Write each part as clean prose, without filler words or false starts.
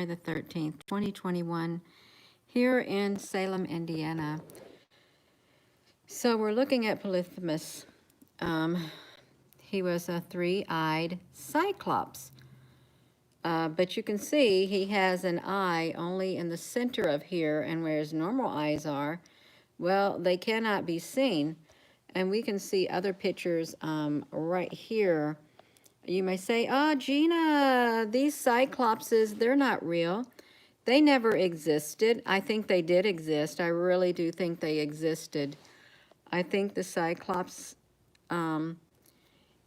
January the 13th, 2021, here in Salem, Indiana. So we're looking at Polyphemus. He was a three-eyed cyclops. But you can see he has an eye only in the center of here, and where his normal eyes are, well, they cannot be seen. And we can see other pictures right here. You may say, oh, Gina, these cyclopses, they're not real. They never existed. I think they did exist. I really do think they existed. I think the cyclops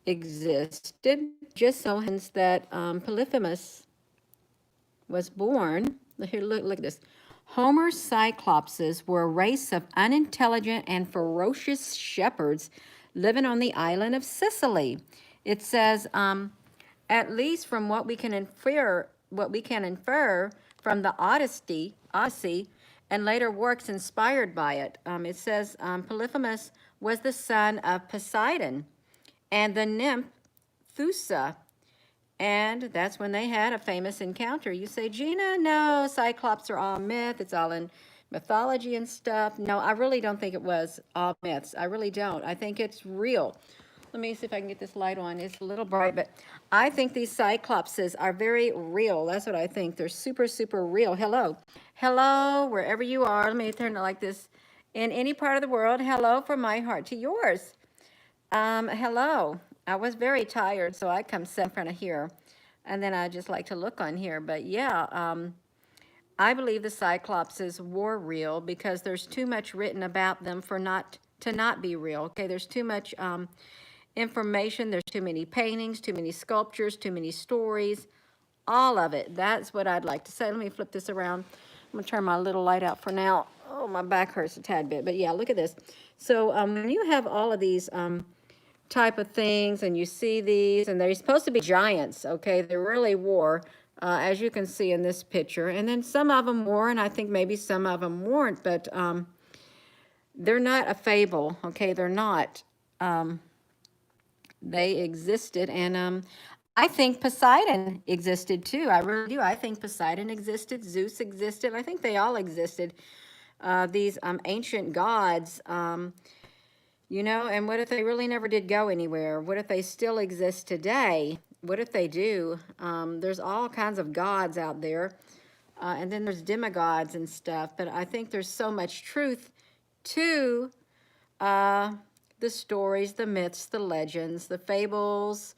existed. Just so happens that Polyphemus was born. Here, look at this. Homer's cyclopses were a race of unintelligent and ferocious shepherds living on the island of Sicily. It says, at least from what we can infer from the Odyssey, and later works inspired by it. It says Polyphemus was the son of Poseidon and the nymph Thusa. And that's when they had a famous encounter. You say, Gina, no, Cyclops are all myth. It's all in mythology and stuff. No, I really don't think it was all myths. I really don't. I think it's real. Let me see if I can get this light on. It's a little bright, but I think these Cyclopses are very real. That's what I think. They're super, super real. Hello. Hello, wherever you are. Let me turn it like this. In any part of the world, hello from my heart to yours. Hello. I was very tired, so I come sit in front of here, and then I just like to look on here. But yeah, I believe the Cyclopses were real because there's too much written about them for not be real. Okay, there's too much information. There's too many paintings, too many sculptures, too many stories. All of it. That's what I'd like to say. Let me flip this around. I'm gonna turn my little light out for now. Oh, my back hurts a tad bit, but yeah, look at this. So when you have all of these type of things and you see these, and they're supposed to be giants, okay? They really were, as you can see in this picture. And then some of them were, and I think maybe some of them weren't, but they're not a fable, okay? They're not. They existed, and I think Poseidon existed too. I really do. I think Poseidon existed, Zeus existed. I think they all existed. These ancient gods, you know, and what if they really never did go anywhere? What if they still exist today? What if they do? There's all kinds of gods out there, and then there's demigods and stuff, but I think there's so much truth to the stories, the myths, the legends, the fables,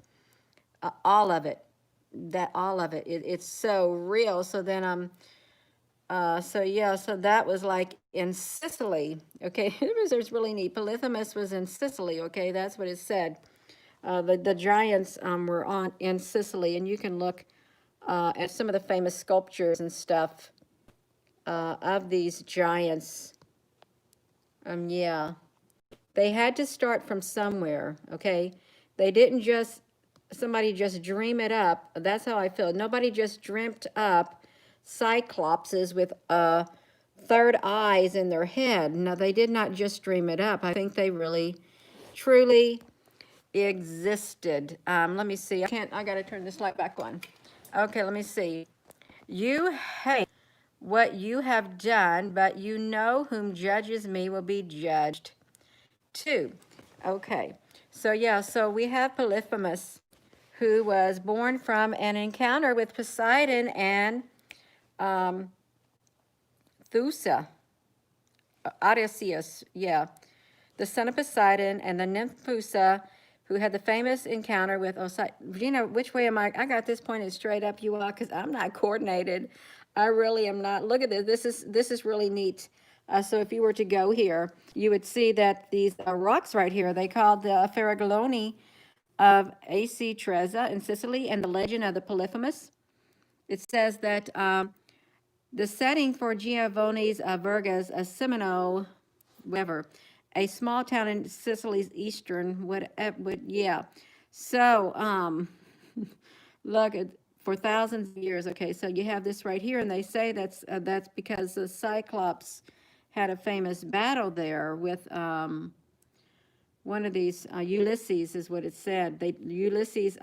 all of it. All of it. It's so real. So then so yeah, so that was like in Sicily, okay? It was really neat. Polyphemus was in Sicily, okay? That's what it said. The giants were in Sicily, and you can look at some of the famous sculptures and stuff of these giants. Yeah, they had to start from somewhere, okay? They didn't just, somebody just dream it up. That's how I feel. Nobody just dreamt up Cyclopses with third eyes in their head. No, they did not just dream it up. I think they really, truly existed. Let me see. I got to turn this light back on. Okay, let me see. You hate what you have done, but you know whom judges me will be judged too. Okay, so yeah, so we have Polyphemus, who was born from an encounter with Poseidon and Thusa, Odysseus, yeah, the son of Poseidon, and the nymph Thusa, who had the famous encounter with Osiris. You know, which way am I? I got this pointed straight up, you all, because I'm not coordinated. I really am not. Look at this. This is really neat. So if you were to go here, you would see that these rocks right here, they called the Faragloni of AC Trezza in Sicily, and the legend of the Polyphemus. It says that the setting for Giovanni's Verga's Semino, whatever, a small town in Sicily's eastern, yeah. So, look, for thousands of years, okay, so you have this right here, and they say that's because the Cyclops had a famous battle there with one of these, Ulysses is what it said. Ulysses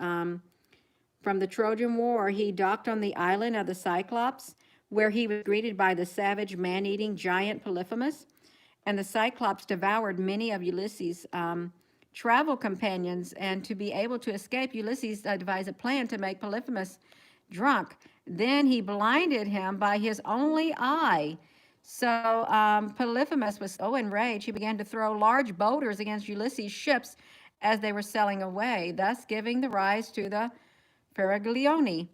from the Trojan War, he docked on the island of the Cyclops, where he was greeted by the savage man-eating giant Polyphemus. And the Cyclops devoured many of Ulysses' travel companions. And to be able to escape, Ulysses devised a plan to make Polyphemus drunk. Then he blinded him by his only eye. So Polyphemus was so enraged, he began to throw large boulders against Ulysses' ships as they were sailing away, thus giving the rise to the Faraglioni.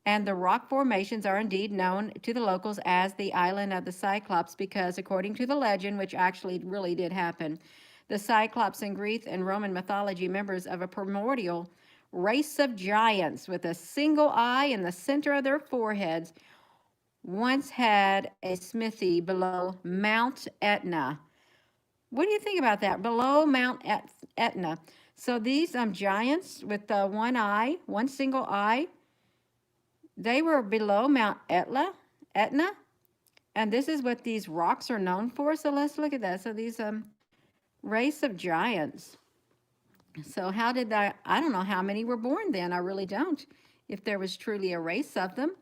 And the rock formations are indeed known to the locals as the Island of the Cyclops because, according to the legend, which actually really did happen, the Cyclops in Greek and Roman mythology, members of a primordial race of giants with a single eye in the center of their foreheads, once had a smithy below Mount Etna. What do you think about that? Below Mount Etna. So these giants with one eye, one single eye, they were below Mount Etna, and this is what these rocks are known for. So let's look at that. So these race of giants. So how did that? I don't know how many were born then. I really don't. If there was truly a race of them,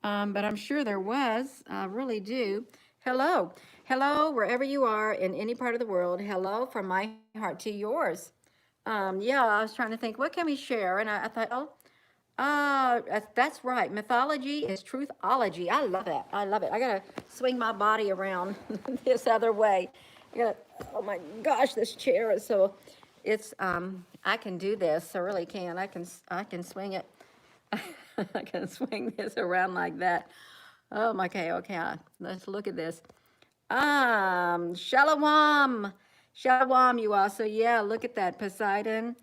but I'm sure there was. I really do. Hello, hello, wherever you are in any part of the world. Hello from my heart to yours. Yeah, I was trying to think, what can we share? And I thought, oh. That's right. Mythology is truthology. I love that. I love it. I gotta swing my body around this other way. I gotta, oh my gosh, this chair is so, it's, I can do this. I really can. I can swing it. I can swing this around like that. Oh my, okay. Let's look at this. Shalom. Shalom, you all. So yeah, look at that. Poseidon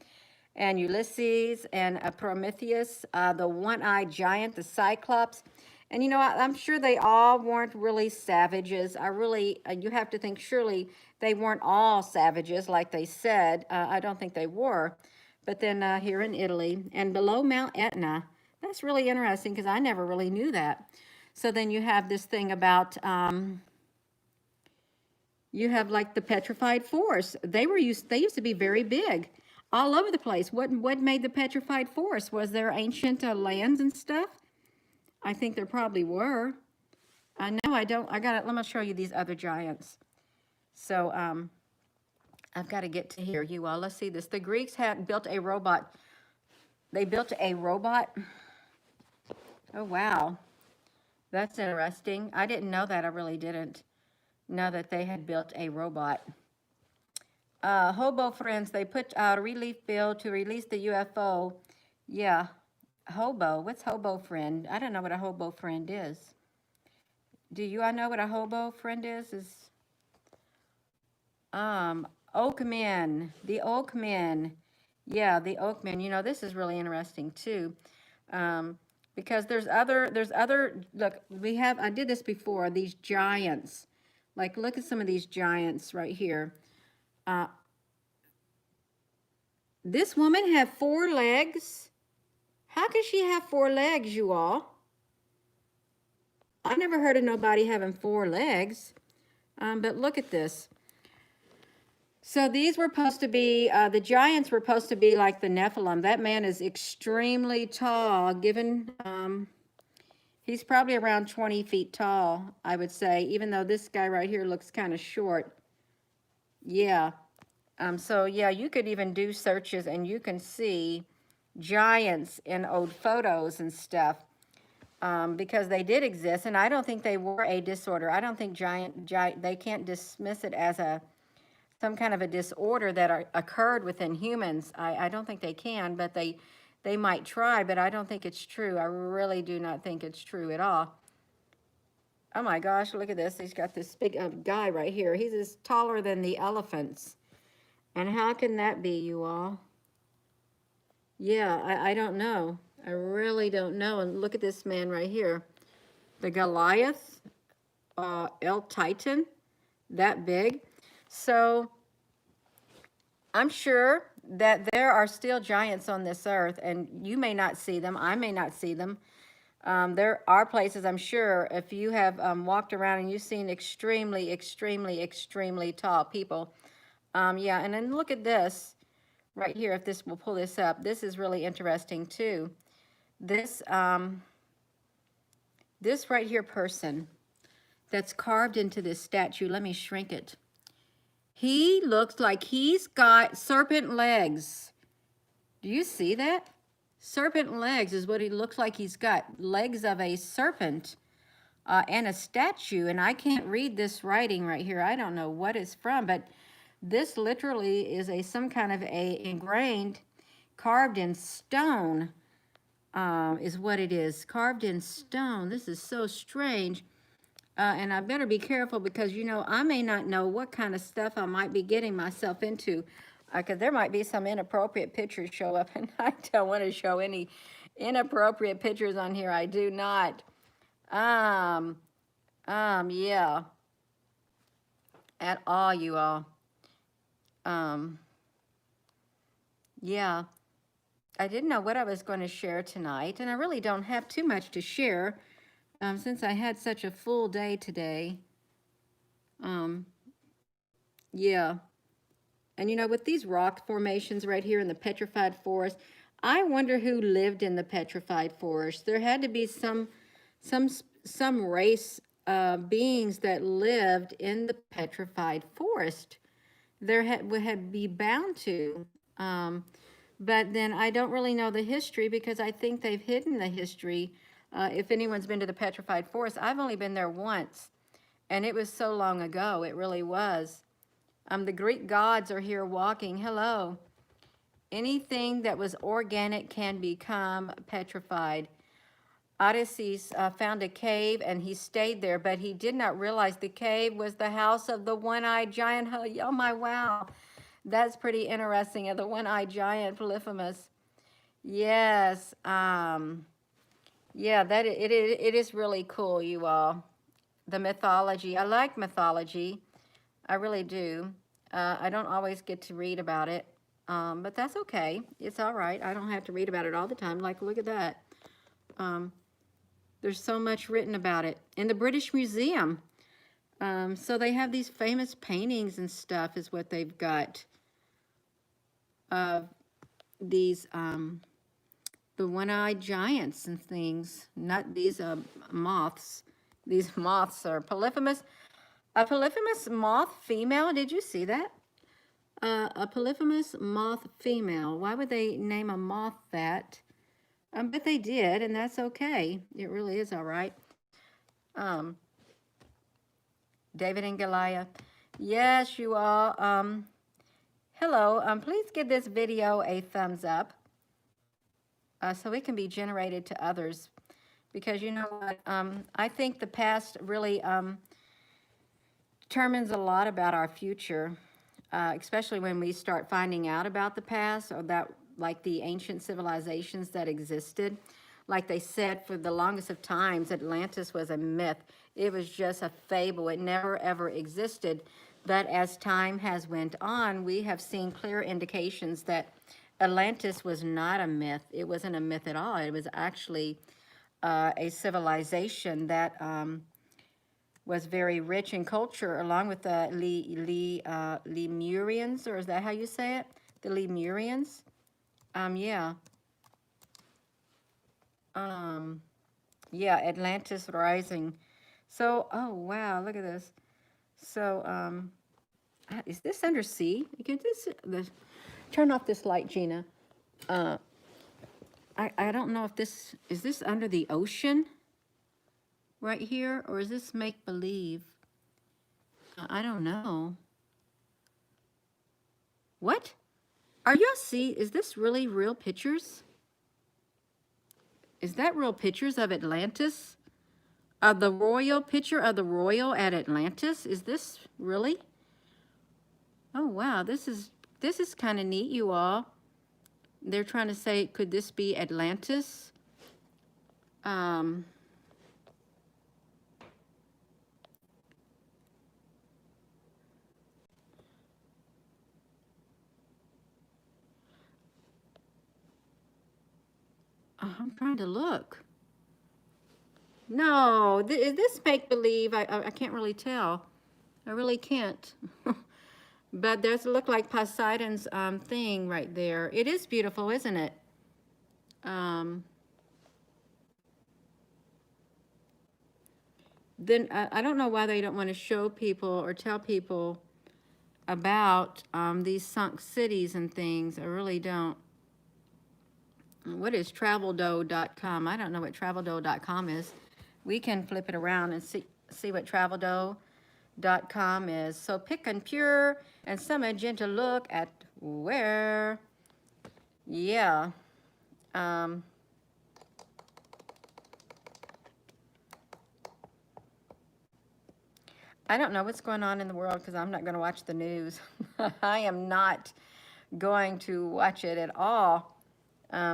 and Ulysses and Prometheus, the one-eyed giant, the Cyclops. And you know, I'm sure they all weren't really savages. You have to think surely they weren't all savages like they said. I don't think they were. But then here in Italy and below Mount Etna, that's really interesting because I never really knew that. So then you have this thing about, you have like the petrified forest. They used to be very big all over the place. What made the petrified forest? Was there ancient lands and stuff? I think there probably were. I know I don't. Let me show you these other giants. So I've got to get to here, you all. Let's see this. The Greeks had built a robot. They built a robot. Oh, wow. That's interesting. I didn't know that. I really didn't know that they had built a robot. Hobo friends, they put out a relief bill to release the UFO. Yeah, hobo. What's hobo friend? I don't know what a hobo friend is. Do you all know what a hobo friend is? Oakmen. The Oakmen. Yeah, the Oakmen. You know, this is really interesting too. Because there's other, look, I did this before, these giants. Like, look at some of these giants right here. This woman have 4 legs. How can she have 4 legs, you all? I never heard of nobody having 4 legs. But look at this. So these were supposed to be, the giants were supposed to be like the Nephilim. That man is extremely tall, he's probably around 20 feet tall, I would say, even though this guy right here looks kind of short. Yeah. So yeah, you could even do searches and you can see giants in old photos and stuff because they did exist. And I don't think they were a disorder. I don't think they can't dismiss it as some kind of a disorder that occurred within humans. I don't think they can, but they might try, but I don't think it's true. I really do not think it's true at all. Oh my gosh, look at this. He's got this big guy right here. He's taller than the elephants. And how can that be, you all? Yeah, I don't know. I really don't know. And look at this man right here. The Goliath, El Titan, that big. So I'm sure that there are still giants on this earth, and you may not see them. I may not see them. There are places, I'm sure, if you have walked around and you've seen extremely, extremely, extremely tall people. Yeah, and then look at this right here. If this will pull this up, this is really interesting too. This, this right here person that's carved into this statue, let me shrink it. He looks like he's got serpent legs. Do you see that? Serpent legs is what he looks like. He's got legs of a serpent and a statue. And I can't read this writing right here. I don't know what it's from, but this literally is some kind of a ingrained, carved in stone is what it is. Carved in stone. This is so strange. And I better be careful because, you know, I may not know what kind of stuff I might be getting myself into. Because there might be some inappropriate pictures show up, and I don't want to show any inappropriate pictures on here. I do not. Yeah. At all, you all. Yeah. I didn't know what I was going to share tonight, and I really don't have too much to share since I had such a full day today. Yeah. And you know, with these rock formations right here in the petrified forest, I wonder who lived in the petrified forest. There had to be some race beings that lived in the petrified forest. There would be bound to. But then I don't really know the history because I think they've hidden the history. If anyone's been to the petrified forest, I've only been there once, and it was so long ago. It really was. The Greek gods are here walking. Hello. Anything that was organic can become petrified. Odysseus found a cave and he stayed there, but he did not realize the cave was the house of the one-eyed giant. Oh my, wow. That's pretty interesting. Of the one-eyed giant, Polyphemus. Yes. Yeah, it is really cool, you all. The mythology. I like mythology. I really do. I don't always get to read about it, but that's okay. It's all right. I don't have to read about it all the time. Like, look at that. There's so much written about it in the British Museum. So they have these famous paintings and stuff is what they've got of these, the one-eyed giants and things, not these moths. These moths are Polyphemus. A Polyphemus moth female, did you see that? A Polyphemus moth female. Why would they name a moth that? But they did, and that's okay. It really is all right. David and Goliath. Yes, you all. Hello. Please give this video a thumbs up so it can be generated to others. Because you know what? I think the past really determines a lot about our future, especially when we start finding out about the past or that, like the ancient civilizations that existed. Like they said, for the longest of times, Atlantis was a myth. It was just a fable. It never, ever existed. But as time has went on, we have seen clear indications that Atlantis was not a myth. It wasn't a myth at all. It was actually a civilization that was very rich in culture, along with the Lemurians, or is that how you say it? The Lemurians? Yeah. Yeah, Atlantis rising. So, oh wow, look at this. So, is this under sea? Can this turn off this light, Gina? I don't know if is this under the ocean right here, or is this make believe? I don't know. What? Are y'all see? Is this really real pictures? Is that real pictures of Atlantis? Of the royal picture of the royal at Atlantis? Is this really? Oh wow, this is kind of neat, you all. They're trying to say, could this be Atlantis? I'm trying to look. No, is this make believe? I can't really tell. I really can't. But there's look like Poseidon's thing right there. It is beautiful, isn't it? then I don't know why they don't want to show people or tell people about these sunk cities and things. I really don't. What is traveldough.com? I don't know what traveldough.com is. We can flip it around and see what traveldough.com is. So pick and pure and some magenta look at where, yeah. Um, I don't know what's going on in the world because I'm not going to watch the news. I am not going to watch it at all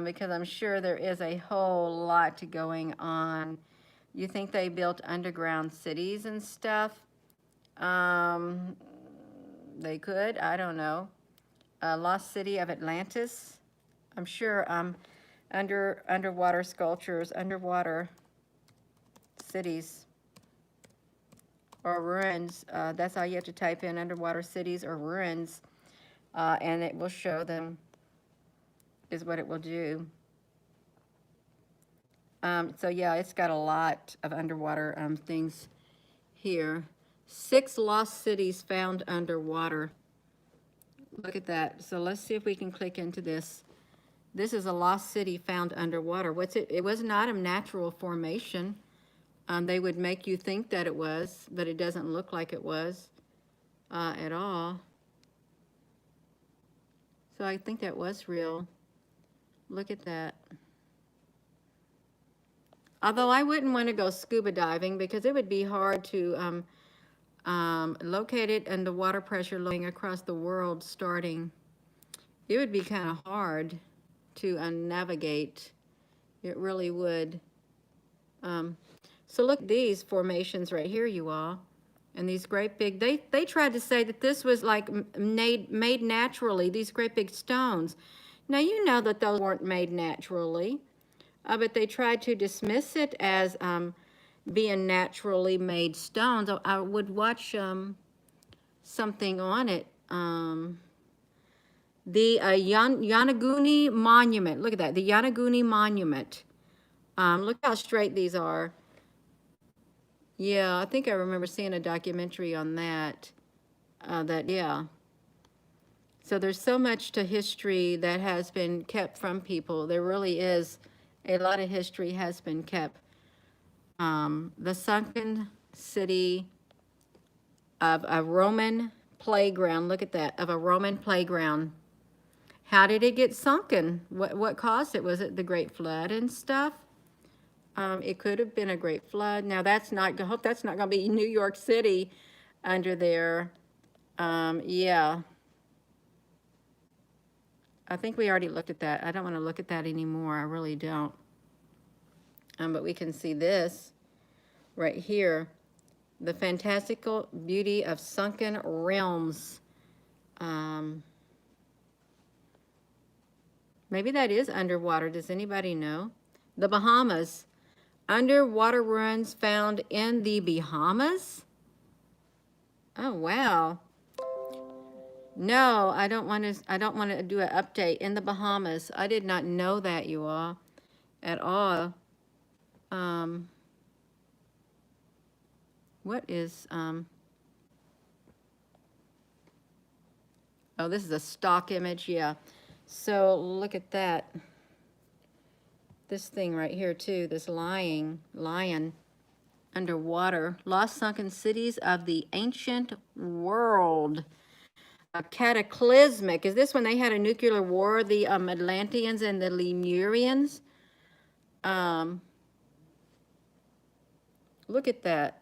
because I'm sure there is a whole lot going on. You think they built underground cities and stuff? Um, they could. I don't know. Lost city of Atlantis. I'm sure underwater sculptures, underwater cities or ruins. That's all you have to type in, underwater cities or ruins, and it will show them, is what it will do. So yeah, it's got a lot of underwater things here. 6 lost cities found underwater. Look at that. So let's see if we can click into this. This is a lost city found underwater. What's it? It was not a natural formation. They would make you think that it was, but it doesn't look like it was at all. So I think that was real. Look at that. Although I wouldn't want to go scuba diving because it would be hard to locate it and the water pressure going across the world starting. It would be kind of hard to navigate. It really would. So look at these formations right here, you all. And these great big, they tried to say that this was like made naturally, these great big stones. Now, you know that those weren't made naturally, but they tried to dismiss it as being naturally made stones. I would watch something on it. The Yanaguni Monument. Look at that, the Yanaguni Monument. Look how straight these are. Yeah, I think I remember seeing a documentary on that. Yeah. So there's so much to history that has been kept from people. There really is a lot of history has been kept. The sunken city of a Roman playground. Look at that, of a Roman playground. How did it get sunken? What caused it? Was it the Great Flood and stuff? It could have been a great flood. Now that's not, I hope that's not going to be New York City under there. Yeah. I think we already looked at that. I don't want to look at that anymore. I really don't. But we can see this right here. The fantastical beauty of sunken realms. Maybe that is underwater. Does anybody know? The Bahamas. Underwater ruins found in the Bahamas? Oh, wow. No, I don't want to do an update in the Bahamas. I did not know that, you all, at all. What is oh, this is a stock image, yeah. So look at that. This thing right here too, this lion underwater. Lost sunken cities of the ancient world. Cataclysmic. Is this when they had a nuclear war, the Atlanteans and the Lemurians? Look at that.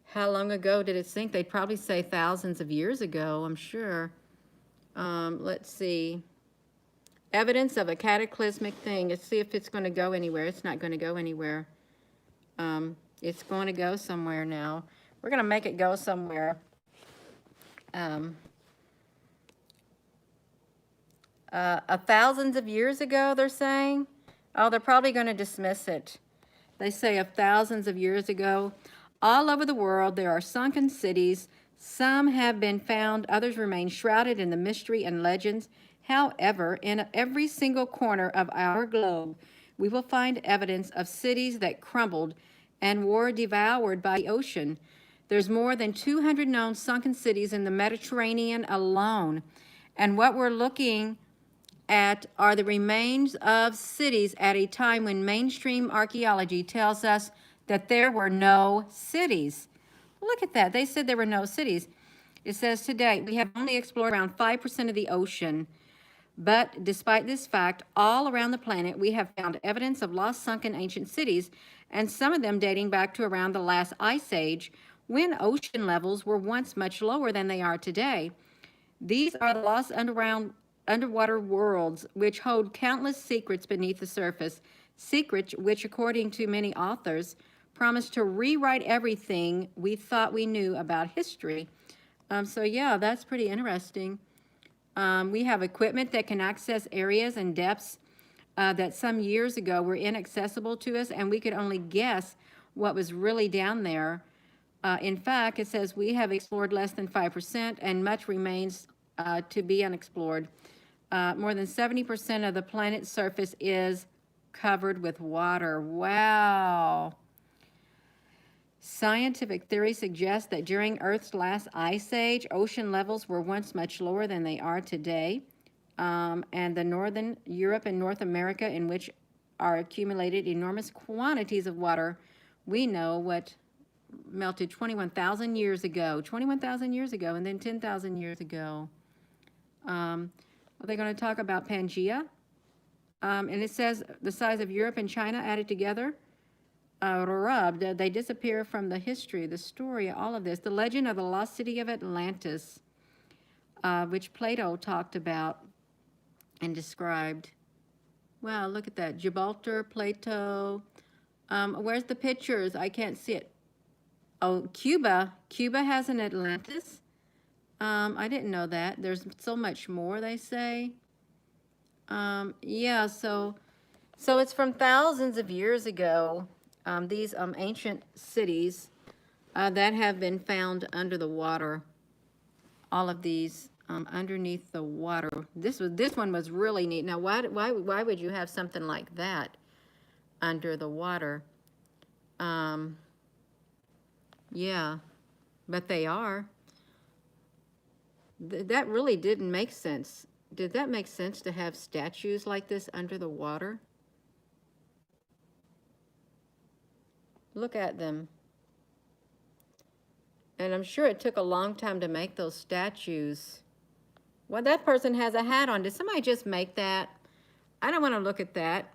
How long ago did it sink? They'd probably say thousands of years ago, I'm sure. Let's see. Evidence of a cataclysmic thing. Let's see if it's going to go anywhere. It's not going to go anywhere. It's going to go somewhere now. We're going to make it go somewhere. Thousands of years ago, they're saying. Oh, they're probably going to dismiss it. They say of thousands of years ago. All over the world, there are sunken cities. Some have been found, others remain shrouded in the mystery and legends. However, in every single corner of our globe, we will find evidence of cities that crumbled and were devoured by the ocean. There's more than 200 known sunken cities in the Mediterranean alone. And what we're looking at are the remains of cities at a time when mainstream archaeology tells us that there were no cities. Look at that. They said there were no cities. It says today we have only explored around 5% of the ocean. But despite this fact, all around the planet, we have found evidence of lost sunken ancient cities, and some of them dating back to around the last ice age, when ocean levels were once much lower than they are today. These are the lost underwater worlds, which hold countless secrets beneath the surface, secrets which, according to many authors, promise to rewrite everything we thought we knew about history. So yeah, that's pretty interesting. We have equipment that can access areas and depths that some years ago were inaccessible to us, and we could only guess what was really down there. In fact, it says we have explored less than 5%, and much remains to be unexplored. More than 70% of the planet's surface is covered with water. Wow. Scientific theory suggests that during Earth's last ice age, ocean levels were once much lower than they are today. And the northern Europe and North America, in which are accumulated enormous quantities of water, we know what melted 21,000 years ago, 21,000 years ago, and then 10,000 years ago. Are they going to talk about Pangea? And it says the size of Europe and China added together. Rubbed, they disappear from the history, the story, all of this. The legend of the lost city of Atlantis, which Plato talked about and described. Wow, look at that. Gibraltar, Plato. Where's the pictures? I can't see it. Oh, Cuba. Cuba has an Atlantis. I didn't know that. There's so much more, they say. Yeah, so it's from thousands of years ago. These ancient cities that have been found under the water. All of these underneath the water. This one was really neat. Now, why would you have something like that under the water? Yeah, but they are. That really didn't make sense. Did that make sense to have statues like this under the water? Look at them. And I'm sure it took a long time to make those statues. Well, that person has a hat on. Did somebody just make that? I don't want to look at that.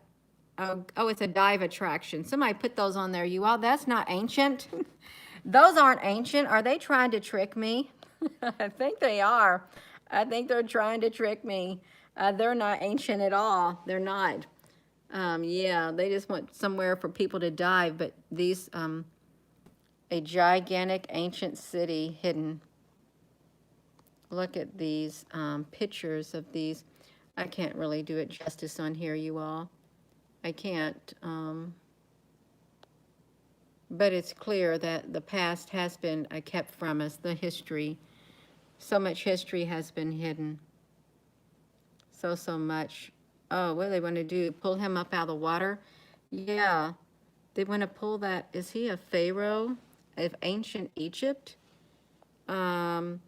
Oh, it's a dive attraction. Somebody put those on there, you all. That's not ancient. Those aren't ancient. Are they trying to trick me? I think they are. I think they're trying to trick me. They're not ancient at all. They're not. Yeah, they just want somewhere for people to dive, but these, a gigantic ancient city hidden. Look at these pictures of these. I can't really do it justice on here, you all. I can't. But it's clear that the past has been kept from us, the history. So much history has been hidden. So much. Oh, what do they want to do? Pull him up out of the water? Yeah. They want to pull that. Is he a pharaoh of ancient Egypt? Follow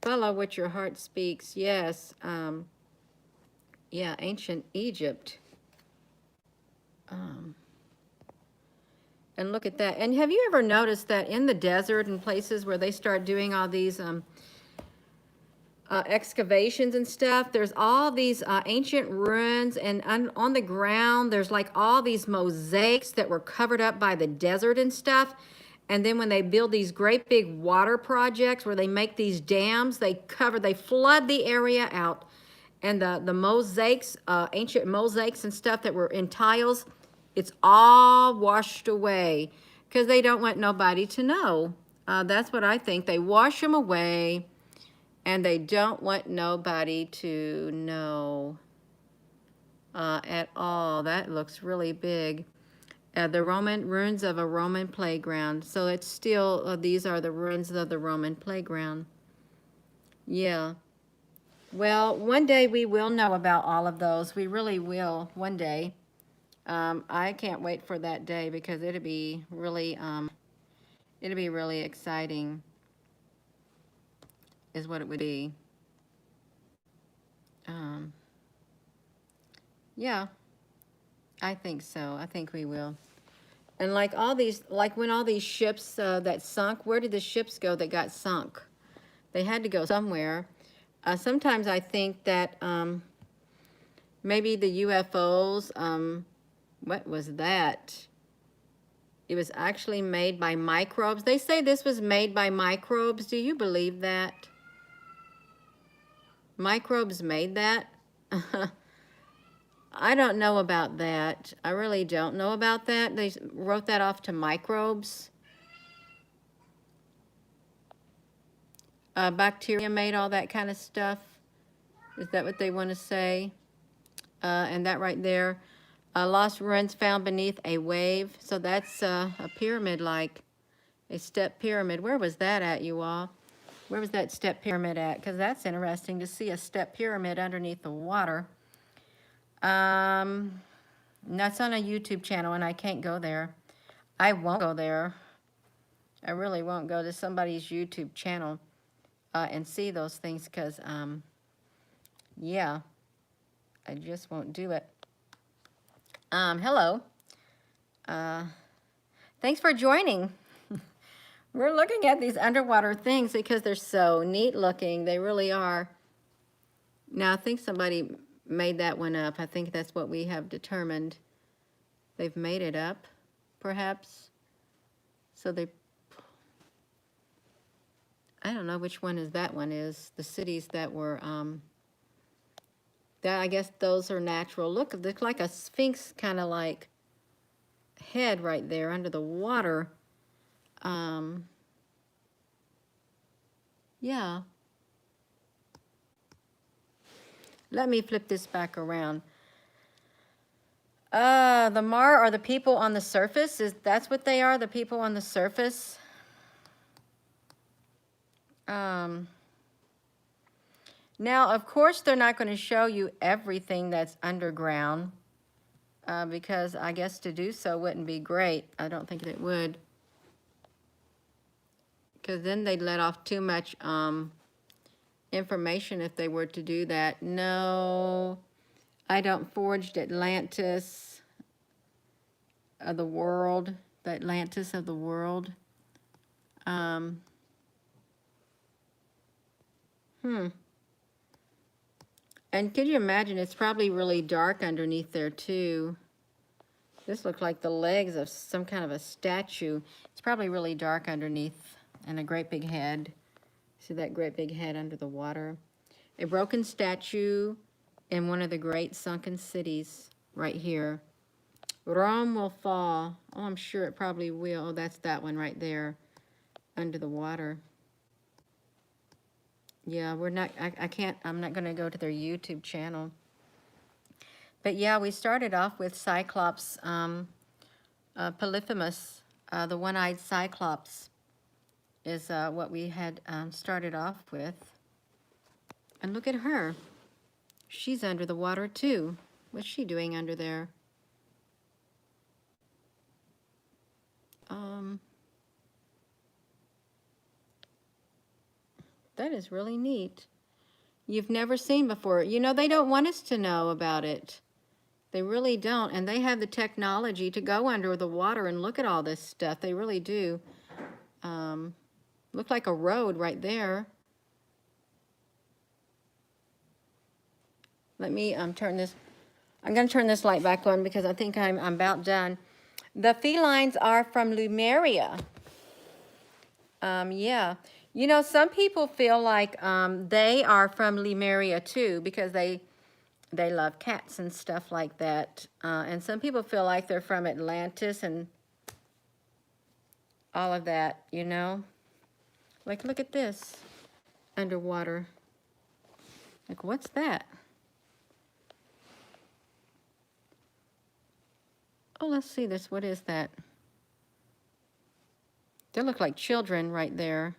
what your heart speaks. Yes. Yeah, ancient Egypt. And look at that. And have you ever noticed that in the desert and places where they start doing all these excavations and stuff, there's all these ancient ruins, and on the ground there's like all these mosaics that were covered up by the desert and stuff. And then when they build these great big water projects where they make these dams, they flood the area out, and the mosaics, ancient mosaics and stuff that were in tiles, it's all washed away because they don't want nobody to know. That's what I think. They wash them away, and they don't want nobody to know at all. That looks really big. The Roman ruins of a Roman playground. So it's still, these are the ruins of the Roman playground. Yeah. Well, one day we will know about all of those. We really will, one day. I can't wait for that day because it'll be really exciting is what it would be. Um, yeah, I think so. I think we will. And like all these, like when all these ships that sunk, where did the ships go that got sunk? They had to go somewhere. Sometimes I think that maybe the UFOs, what was that? It was actually made by microbes. They say this was made by microbes. Do you believe that? Microbes made that? I don't know about that. I really don't know about that. They wrote that off to microbes. Bacteria made all that kind of stuff. Is that what they want to say? And that right there, lost ruins found beneath a wave. So that's a pyramid, like a step pyramid. Where was that at, you all? Where was that step pyramid at? Because that's interesting to see a step pyramid underneath the water. That's on a YouTube channel, and I can't go there. I won't go there. I really won't go to somebody's YouTube channel and see those things because, yeah, I just won't do it. Hello. Thanks for joining. We're looking at these underwater things because they're so neat looking. They really are. Now, I think somebody made that one up. I think that's what we have determined. They've made it up, perhaps. So I don't know which one is that one is. The cities that were, that I guess those are natural. Look, it's like a sphinx kind of like head right there under the water. Yeah. Let me flip this back around. The Mar are the people on the surface. That's what they are, the people on the surface? Now, of course, they're not going to show you everything that's underground because I guess to do so wouldn't be great. I don't think it would. Because then they'd let off too much information if they were to do that. No, I don't forged Atlantis of the world, the Atlantis of the world. And could you imagine, it's probably really dark underneath there too. This looks like the legs of some kind of a statue. It's probably really dark underneath and a great big head. See that great big head under the water? A broken statue in one of the great sunken cities right here. Rome will fall. Oh, I'm sure it probably will. Oh, that's that one right there under the water. Yeah, we're not, I can't, I'm not going to go to their YouTube channel. But yeah, we started off with Cyclops, Polyphemus, the one-eyed Cyclops is what we had started off with. And look at her. She's under the water too. What's she doing under there? That is really neat. You've never seen before. You know, they don't want us to know about it. They really don't. And they have the technology to go under the water and look at all this stuff. They really do. Look like a road right there. Let me turn this. I'm going to turn this light back on because I think I'm about done. The felines are from Lemuria. Yeah. You know, some people feel like they are from Lemuria too because they love cats and stuff like that. And some people feel like they're from Atlantis and all of that, you know. Like, look at this underwater. Like, what's that? Oh, let's see this. What is that? They look like children right there.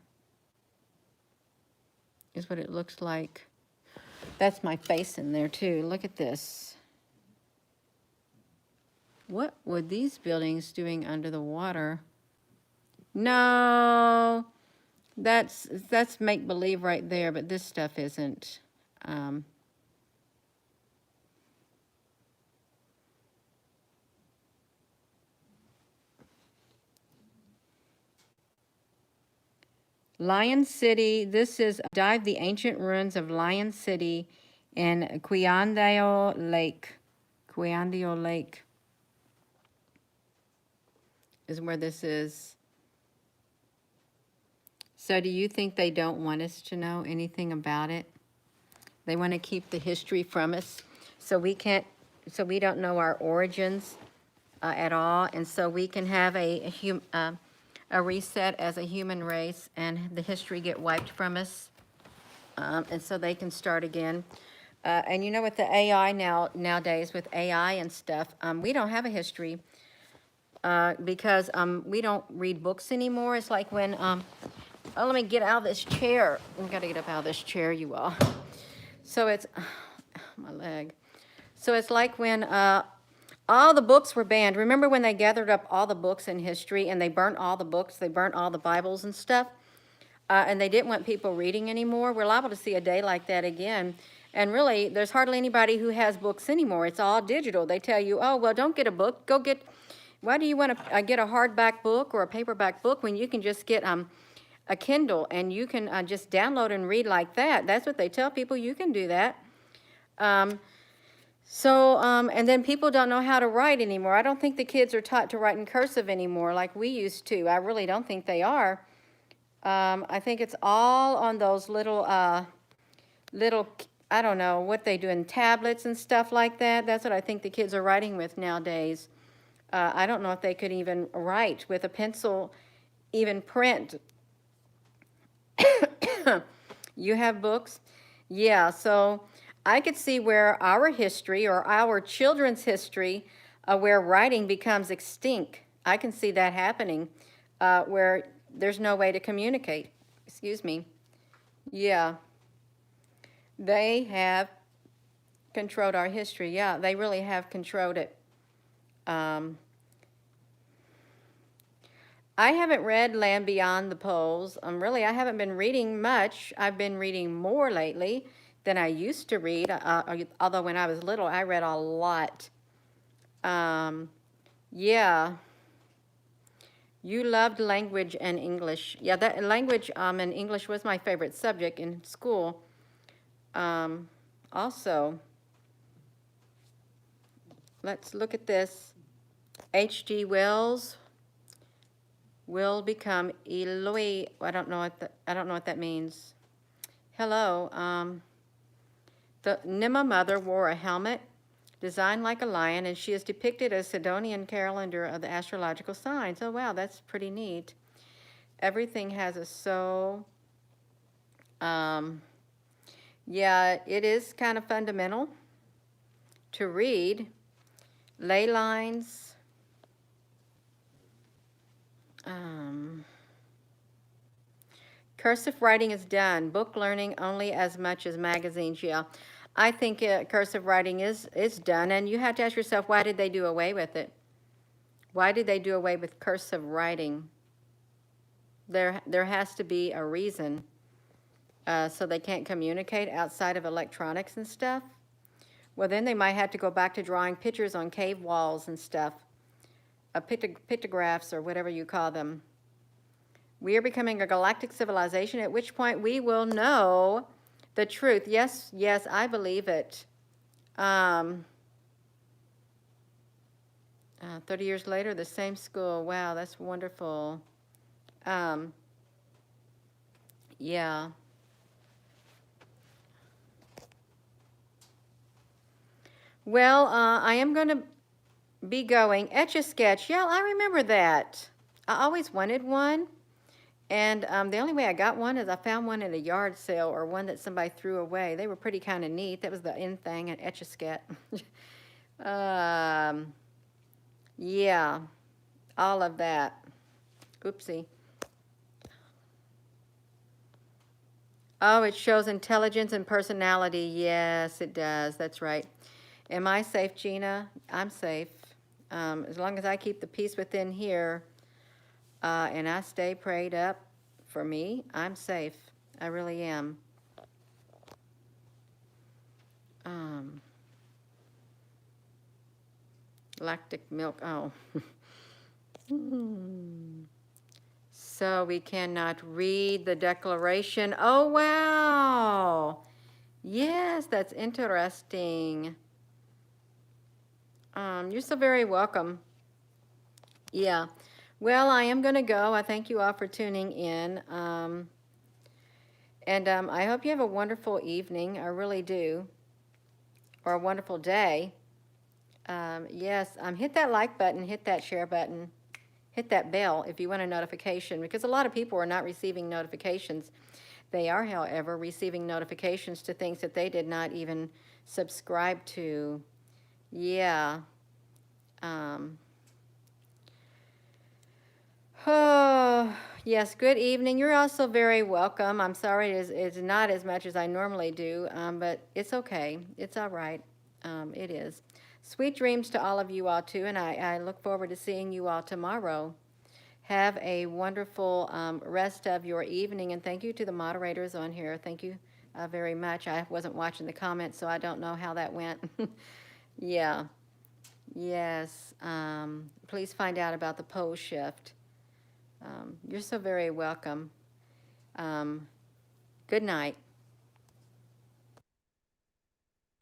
Is what it looks like. That's my face in there too. Look at this. What were these buildings doing under the water? No, that's make-believe right there, but this stuff isn't. Um, Lion City, this is dive the ancient ruins of Lion City in Queandayo Lake. Queandayo Lake is where this is. So do you think they don't want us to know anything about it? They want to keep the history from us, so we can't, so we don't know our origins at all, and so we can have a reset as a human race, and the history get wiped from us, and so they can start again. And you know, with the AI nowadays, with AI and stuff, we don't have a history because we don't read books anymore. It's like when, oh, let me get out of this chair. I've got to get up out of this chair, you all. So it's, my leg. So it's like when all the books were banned. Remember when they gathered up all the books in history and they burnt all the books, they burnt all the Bibles and stuff, and they didn't want people reading anymore? We're liable to see a day like that again. And really, there's hardly anybody who has books anymore. It's all digital. They tell you, oh, well, don't get a book. Go get, why do you want to get a hardback book or a paperback book when you can just get a Kindle and you can just download and read like that? That's what they tell people. You can do that. And then people don't know how to write anymore. I don't think the kids are taught to write in cursive anymore like we used to. I really don't think they are. I think it's all on those little, I don't know what they do in tablets and stuff like that. That's what I think the kids are writing with nowadays. I don't know if they could even write with a pencil, even print. You have books? Yeah, so I could see where our history or our children's history, where writing becomes extinct. I can see that happening, where there's no way to communicate. Excuse me. Yeah. They have controlled our history. Yeah, they really have controlled it. I haven't read Land Beyond the Poles. Really, I haven't been reading much. I've been reading more lately than I used to read, although when I was little, I read a lot. Yeah. You loved language and English. Yeah, that language and English was my favorite subject in school. Also, let's look at this. H.G. Wells will become Eloi. I don't know what that means. Hello. The Nimma mother wore a helmet designed like a lion, and she is depicted as Sidonian calendar of the astrological signs. Oh wow, that's pretty neat. Everything has a so. Yeah, it is kind of fundamental to read ley lines. Cursive writing is done. Book learning only as much as magazines. Yeah, I think cursive writing is done, and you have to ask yourself, why did they do away with it? Why did they do away with cursive writing? There has to be a reason. So they can't communicate outside of electronics and stuff. Well, then they might have to go back to drawing pictures on cave walls and stuff, pictographs or whatever you call them. We are becoming a galactic civilization, at which point we will know the truth. Yes, yes, I believe it. 30 years later, the same school. Wow, that's wonderful. Yeah. Well, I am going to be going. Etch-a-Sketch. Yeah, I remember that. I always wanted one. And the only way I got one is I found one at a yard sale or one that somebody threw away. They were pretty kind of neat. That was the in thing, an Etch-a-Sketch. Yeah, all of that. Oopsie. Oh, it shows intelligence and personality. Yes, it does. That's right. Am I safe, Gina? I'm safe. As long as I keep the peace within here, and I stay prayed up, for me, I'm safe. I really am. Lactic milk, oh. So we cannot read the declaration. Oh, wow. Yes, that's interesting. You're so very welcome. Yeah. Well, I am going to go. I thank you all for tuning in. And I hope you have a wonderful evening. I really do. Or a wonderful day. Yes, hit that like button, hit that share button, hit that bell if you want a notification, because a lot of people are not receiving notifications. They are, however, receiving notifications to things that they did not even subscribe to. Yeah. Oh, yes, good evening. You're also very welcome. I'm sorry it's not as much as I normally do, but it's okay. It's all right. It is. Sweet dreams to all of you all, too, and I look forward to seeing you all tomorrow. Have a wonderful rest of your evening, and thank you to the moderators on here. Thank you very much. I wasn't watching the comments, so I don't know how that went. Yeah. Yes. Please find out about the pole shift. You're so very welcome. Good night.